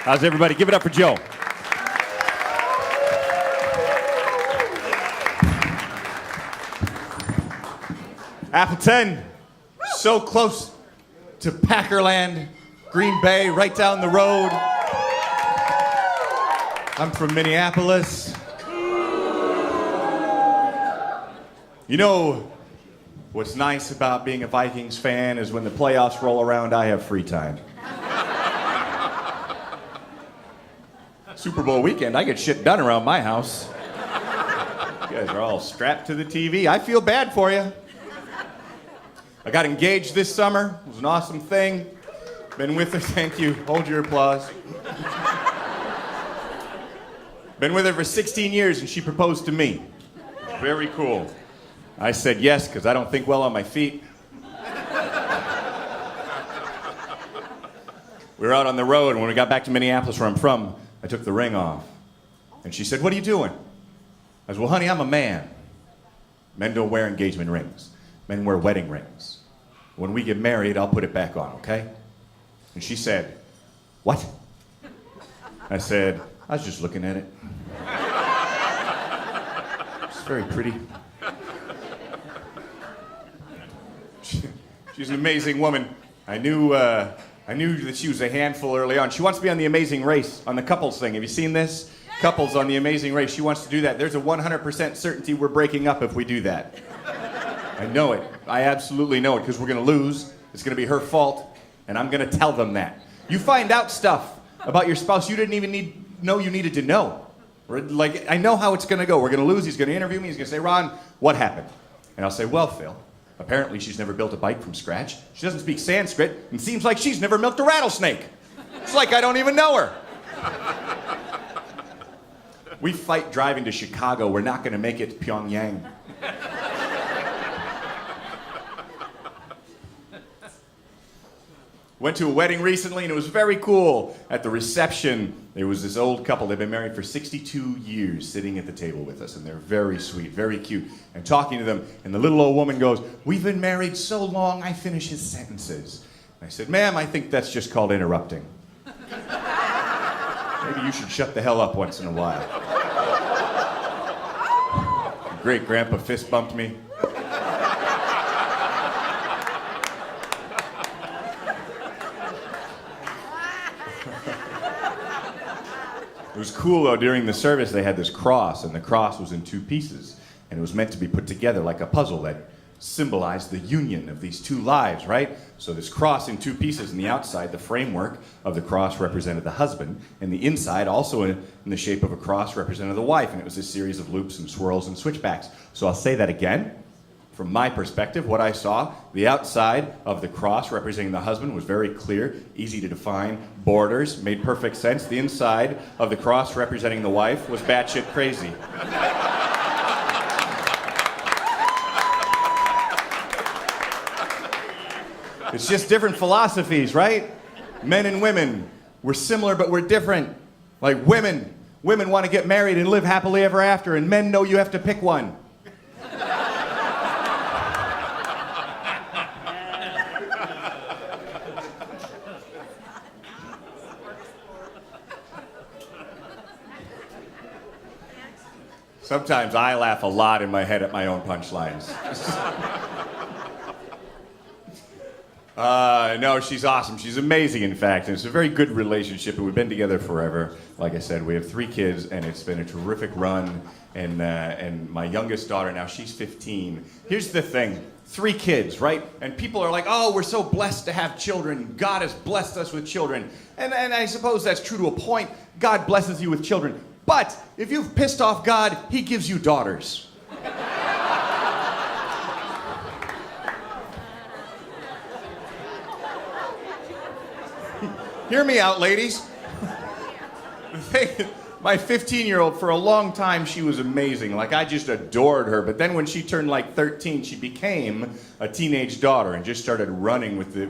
How's everybody? Give it up for Joe. Appleton, so close to Packerland, Green Bay, right down the road. I'm from Minneapolis. You know, what's nice about being a Vikings fan is when the playoffs roll around, I have free time. Super Bowl weekend, I get shit done around my house. You guys are all strapped to the TV. I feel bad for you. I got engaged this summer. It was an awesome thing. Been with her, thank you. Hold your applause. Been with her for 16 years and she proposed to me. Very cool. I said yes because I don't think well on my feet. We were out on the road and when we got back to Minneapolis where I'm from, I took the ring off. And she said, "What are you doing?" I said, "Well, honey, I'm a man. Men don't wear engagement rings. Men wear wedding rings. When we get married, I'll put it back on, okay?" And she said, "What?" I said, "I was just looking at it. It's very pretty." She's an amazing woman. I knew that she was a handful early on. She wants to be on The Amazing Race, on the couples thing. Have you seen this? Couples on The Amazing Race. She wants to do that. There's a 100% certainty we're breaking up if we do that. I know it. I absolutely know it because we're going to lose. It's going to be her fault, and I'm going to tell them that. You find out stuff about your spouse you didn't even know you needed to know. Like, I know how it's going to go. We're going to lose. He's going to interview me. He's going to say, "Ron, what happened?" And I'll say, "Well, Phil, apparently she's never built a bike from scratch. She doesn't speak Sanskrit, and seems like she's never milked a rattlesnake. It's like I don't even know her." We fight driving to Chicago. We're not going to make it to Pyongyang. Went to a wedding recently, and it was very cool. At the reception, there was this old couple. They've been married for 62 years sitting at the table with us, and they're very sweet, very cute. And talking to them, and the little old woman goes, "We've been married so long, I finish his sentences." And I said, "Ma'am, I think that's just called interrupting. Maybe you should shut the hell up once in a while." Great-grandpa fist bumped me. It was cool, though. During the service, they had this cross, and the cross was in two pieces. And it was meant to be put together like a puzzle that symbolized the union of these two lives, right? So this cross in two pieces, and the outside, the framework of the cross represented the husband, and the inside, also in the shape of a cross, represented the wife. And it was a series of loops and swirls and switchbacks. So I'll say that again. From my perspective, what I saw, the outside of the cross representing the husband was very clear, easy to define, borders, made perfect sense. The inside of the cross representing the wife was batshit crazy. It's just different philosophies, right? Men and women, we're similar but we're different. Like women want to get married and live happily ever after, and men know you have to pick one. Sometimes I laugh a lot in my head at my own punchlines. No, she's awesome. She's amazing, in fact. And it's a very good relationship, and we've been together forever. Like I said, we have 3 kids, and it's been a terrific run. And my youngest daughter, now she's 15. Here's the thing. 3 kids, right? And people are like, "Oh, we're so blessed to have children. God has blessed us with children." And I suppose that's true to a point. God blesses you with children. But if you've pissed off God, he gives you daughters. Hear me out, ladies. The thing, my 15-year-old, for a long time, she was amazing. Like, I just adored her. But then when she turned like 13, she became a teenage daughter and just started running with it,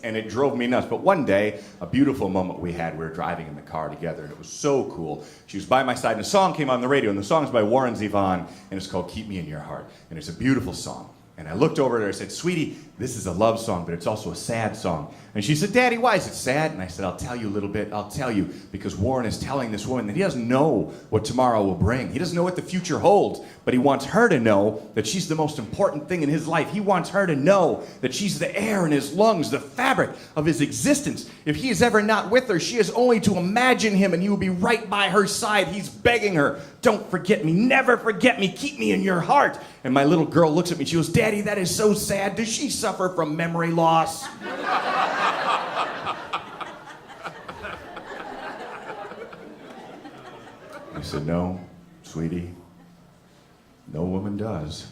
and it drove me nuts. But one day, a beautiful moment we had, we were driving in the car together, and it was so cool. She was by my side, and a song came on the radio, and the song's by Warren Zevon, and it's called "Keep Me in Your Heart." And it's a beautiful song. And I looked over at her and I said, sweetie, this is a love song, but it's also a sad song. And she said, Daddy, why is it sad? And I said, I'll tell you a little bit. I'll tell you. Because Warren is telling this woman that he doesn't know what tomorrow will bring. He doesn't know what the future holds. But he wants her to know that she's the most important thing in his life. He wants her to know that she's the air in his lungs, the fabric of his existence. If he is ever not with her, she has only to imagine him and he will be right by her side. He's begging her, don't forget me, never forget me, keep me in your heart. And my little girl looks at me, she goes, Daddy, that is so sad. Does she suffer from memory loss? I said, no, sweetie, no woman does.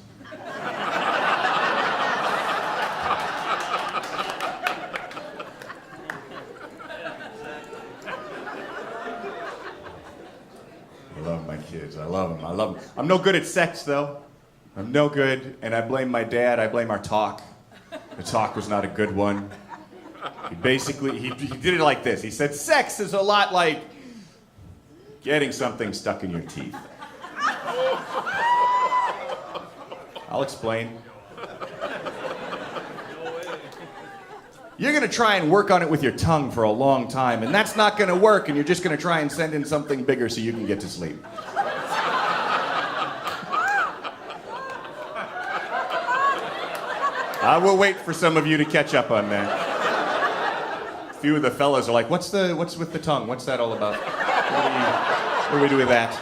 I love my kids. I love them. I love them. I'm no good at sex, though. I'm no good, and I blame my dad. I blame our talk. The talk was not a good one. He basically, he did it like this. He said, sex is a lot like getting something stuck in your teeth. I'll explain. You're going to try and work on it with your tongue for a long time, and that's not going to work, and you're just going to try and send in something bigger so you can get to sleep. I will wait for some of you to catch up on that. A few of the fellas are like, what's with the tongue? What's that all about? What do we do with that?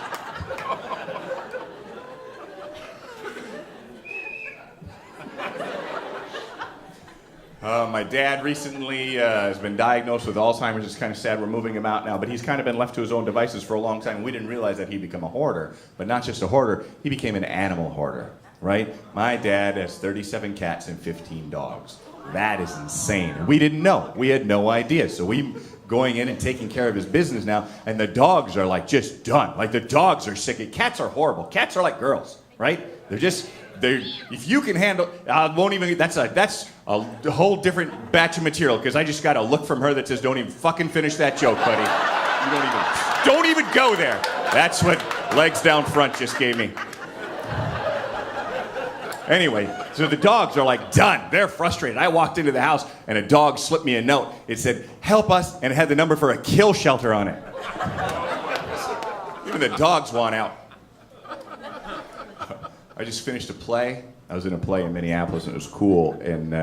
My dad recently has been diagnosed with Alzheimer's. It's kind of sad we're moving him out now, but he's kind of been left to his own devices for a long time. We didn't realize that he'd become a hoarder, but not just a hoarder, he became an animal hoarder, right? My dad has 37 cats and 15 dogs. That is insane. We didn't know. We had no idea. So we going in and taking care of his business now, and the dogs are like just done. Like the dogs are sick. Cats are horrible. Cats are like girls, right? If you can handle, I won't even, that's a whole different batch of material, because I just got a look from her that says, don't even fucking finish that joke, buddy. You don't even go there. That's what legs down front just gave me. Anyway, so the dogs are like done. They're frustrated. I walked into the house and a dog slipped me a note. It said, help us, and it had the number for a kill shelter on it. Even the dogs want out. I just finished a play. I was in a play in Minneapolis, and it was cool. And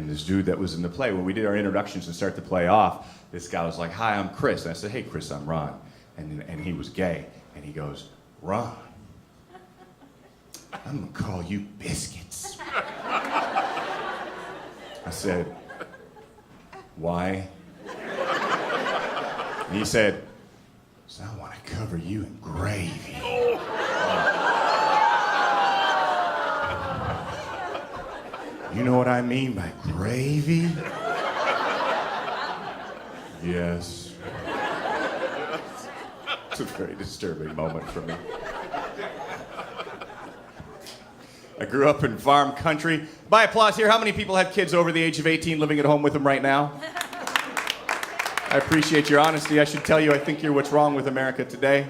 this dude that was in the play, when we did our introductions to start the play off, this guy was like, hi, I'm Chris. And I said, hey, Chris, I'm Ron. And he was gay. And he goes, Ron, I'm going to call you Biscuits. I said, why? And he said, so I want to cover you in gravy. You know what I mean by gravy? Yes. It's a very disturbing moment for me. I grew up in farm country. By applause here, how many people have kids over the age of 18 living at home with them right now? I appreciate your honesty. I should tell you, I think you're what's wrong with America today.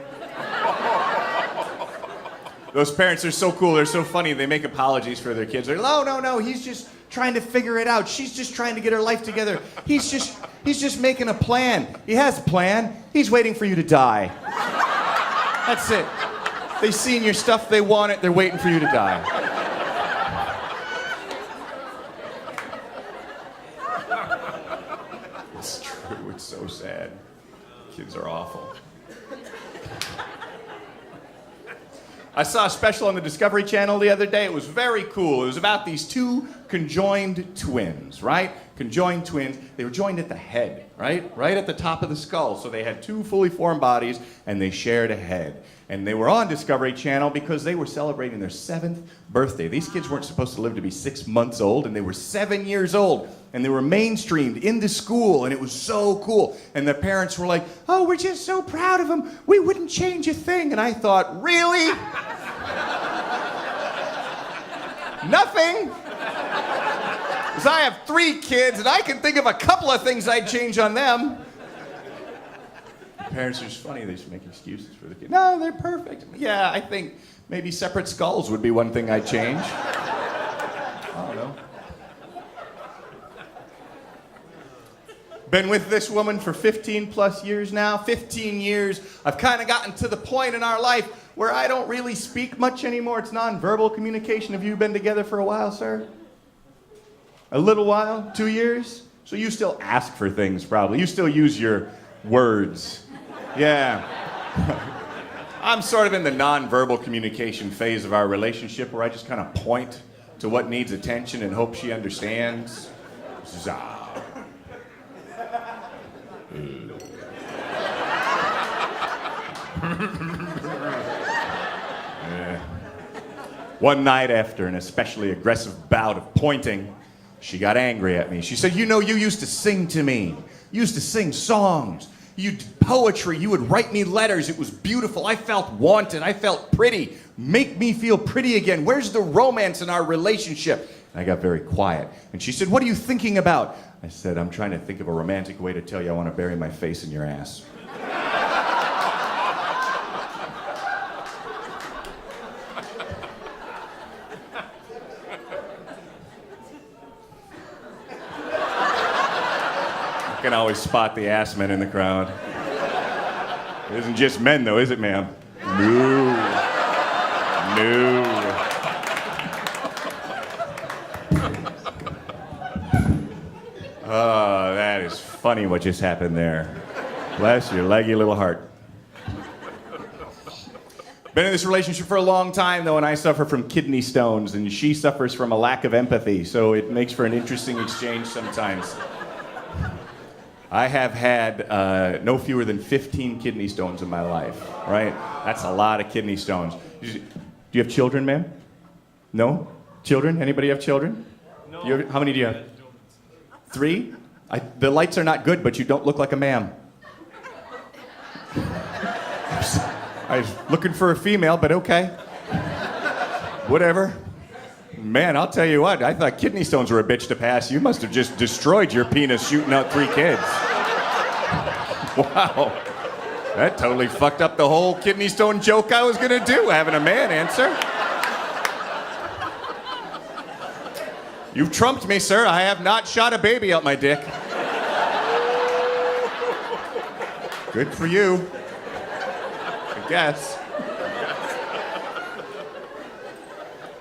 Those parents are so cool. They're so funny. They make apologies for their kids. They're like, no, he's just trying to figure it out. She's just trying to get her life together. He's just making a plan. He has a plan. He's waiting for you to die. That's it. They've seen your stuff. They want it. They're waiting for you to die. It's true. It's so sad. Kids are awful. I saw a special on the Discovery Channel the other day. It was very cool. It was about these two conjoined twins, right? Conjoined twins. They were joined at the head, right? Right at the top of the skull. So they had two fully formed bodies, and they shared a head. And they were on Discovery Channel because they were celebrating their 7th birthday. These kids weren't supposed to live to be 6 months old, and they were 7 years old. And they were mainstreamed into school, and it was so cool. And the parents were like, oh, we're just so proud of them. We wouldn't change a thing. And I thought, really? Nothing? Because I have 3 kids, and I can think of a couple of things I'd change on them. The parents are just funny. They just make excuses for the kids. No, they're perfect. Yeah, I think maybe separate skulls would be one thing I'd change. I don't know. Been with this woman for 15 plus years now. 15 years. I've kind of gotten to the point in our life where I don't really speak much anymore. It's nonverbal communication. Have you been together for a while, sir? A little while? 2 years? So you still ask for things, probably. You still use your words. Yeah. I'm sort of in the nonverbal communication phase of our relationship where I just kind of point to what needs attention and hope she understands. One night after an especially aggressive bout of pointing, she got angry at me. She said, you know, you used to sing to me. You used to sing songs. You did poetry. You would write me letters. It was beautiful. I felt wanted. I felt pretty. Make me feel pretty again. Where's the romance in our relationship? And I got very quiet. And she said, what are you thinking about? I said, I'm trying to think of a romantic way to tell you I want to bury my face in your ass. You can always spot the ass men in the crowd. It isn't just men, though, is it, ma'am? No. No. Oh, that is funny what just happened there. Bless your leggy little heart. Been in this relationship for a long time, though, and I suffer from kidney stones, and she suffers from a lack of empathy, so it makes for an interesting exchange sometimes. I have had no fewer than 15 kidney stones in my life, right? That's a lot of kidney stones. Do you have children, ma'am? No? Children? Anybody have children? No. How many do you have? 3? The lights are not good, but you don't look like a ma'am. I was looking for a female, but okay. Whatever. Man, I'll tell you what, I thought kidney stones were a bitch to pass. You must have just destroyed your penis shooting out 3 kids. Wow. That totally fucked up the whole kidney stone joke I was gonna do, having a man answer. You've trumped me, sir. I have not shot a baby out my dick. Good for you. I guess.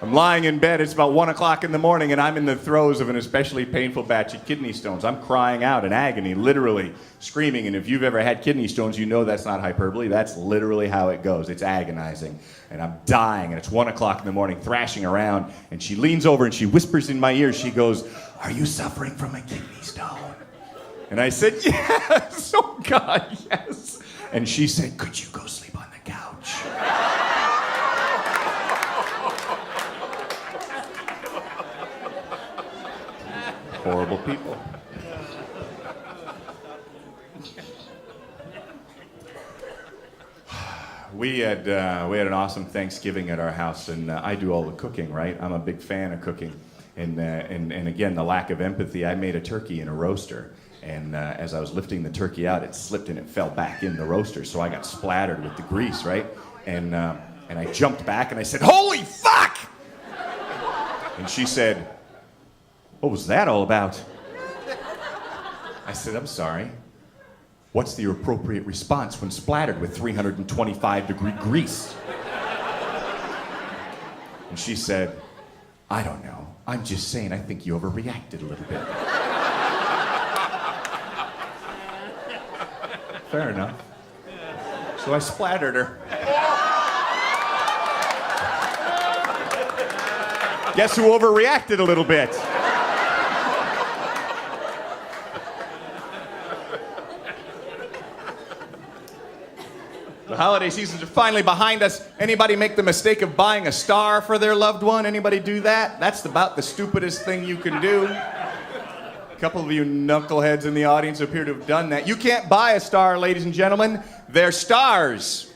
I'm lying in bed, it's about 1 o'clock in the morning, and I'm in the throes of an especially painful batch of kidney stones. I'm crying out in agony, literally screaming, and if you've ever had kidney stones, you know that's not hyperbole, that's literally how it goes. It's agonizing, and I'm dying, and it's 1 o'clock in the morning, thrashing around, and she leans over and she whispers in my ear, she goes, "Are you suffering from a kidney stone?" And I said, "Yes, oh God, yes." And she said, "Could you go sleep on the couch?" Horrible people. We had an awesome Thanksgiving at our house, and I do all the cooking, right? I'm a big fan of cooking, and again, the lack of empathy. I made a turkey in a roaster, and as I was lifting the turkey out, it slipped and it fell back in the roaster, so I got splattered with the grease, right? And I jumped back and I said, "Holy fuck!" And she said, "What was that all about?" I said, "I'm sorry. What's the appropriate response when splattered with 325-degree grease?" And she said, "I don't know. I'm just saying I think you overreacted a little bit." Fair enough. So I splattered her. Guess who overreacted a little bit? The holiday seasons are finally behind us. Anybody make the mistake of buying a star for their loved one? Anybody do that? That's about the stupidest thing you can do. A couple of you knuckleheads in the audience appear to have done that. You can't buy a star, ladies and gentlemen. They're stars.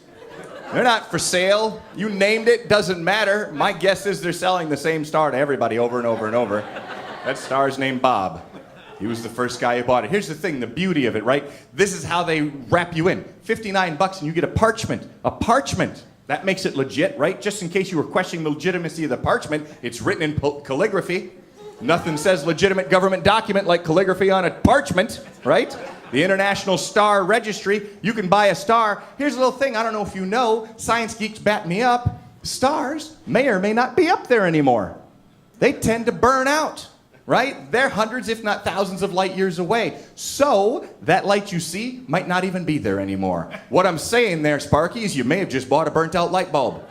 They're not for sale. You named it, doesn't matter. My guess is they're selling the same star to everybody over and over and over. That star's named Bob. He was the first guy who bought it. Here's the thing, the beauty of it, right? This is how they wrap you in. $59 and you get a parchment. A parchment. That makes it legit, right? Just in case you were questioning the legitimacy of the parchment, it's written in calligraphy. Nothing says legitimate government document like calligraphy on a parchment, right? The International Star Registry, you can buy a star. Here's a little thing, I don't know if you know, science geeks bat me up. Stars may or may not be up there anymore. They tend to burn out, right? They're hundreds, if not thousands of light years away. So, that light you see might not even be there anymore. What I'm saying there, Sparky, is you may have just bought a burnt out light bulb.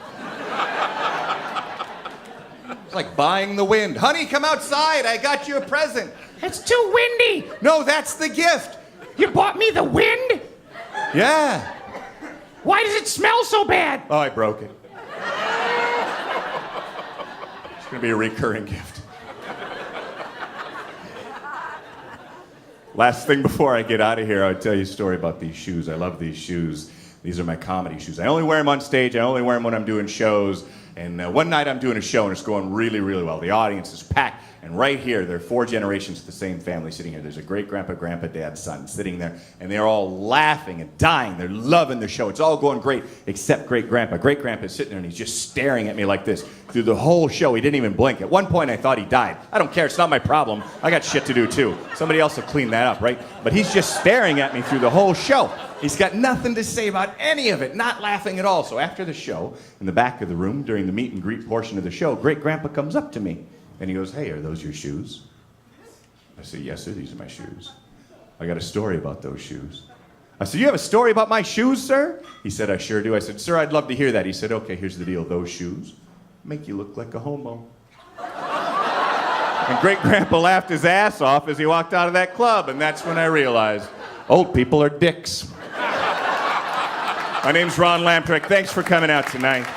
It's like buying the wind. Honey, come outside, I got you a present. It's too windy. No, that's the gift. You bought me the wind? Yeah. Why does it smell so bad? Oh, I broke it. It's gonna be a recurring gift. Last thing before I get out of here, I'll tell you a story about these shoes. I love these shoes. These are my comedy shoes. I only wear them on stage. I only wear them when I'm doing shows. And one night I'm doing a show and it's going really, really well. The audience is packed. And right here, there are 4 generations of the same family sitting here. There's a great-grandpa, grandpa, dad, son sitting there. And they're all laughing and dying. They're loving the show. It's all going great, except great-grandpa. Great-grandpa is sitting there and he's just staring at me like this through the whole show. He didn't even blink. At one point, I thought he died. I don't care. It's not my problem. I got shit to do, too. Somebody else will clean that up, right? But he's just staring at me through the whole show. He's got nothing to say about any of it, not laughing at all. So after the show, in the back of the room, during the meet and greet portion of the show, great-grandpa comes up to me. And he goes, hey, are those your shoes? I said, yes, sir, these are my shoes. I got a story about those shoes. I said, you have a story about my shoes, sir? He said, I sure do. I said, sir, I'd love to hear that. He said, okay, here's the deal. Those shoes make you look like a homo. And great-grandpa laughed his ass off as he walked out of that club. And that's when I realized, old people are dicks. My name's Ron Lamprecht. Thanks for coming out tonight.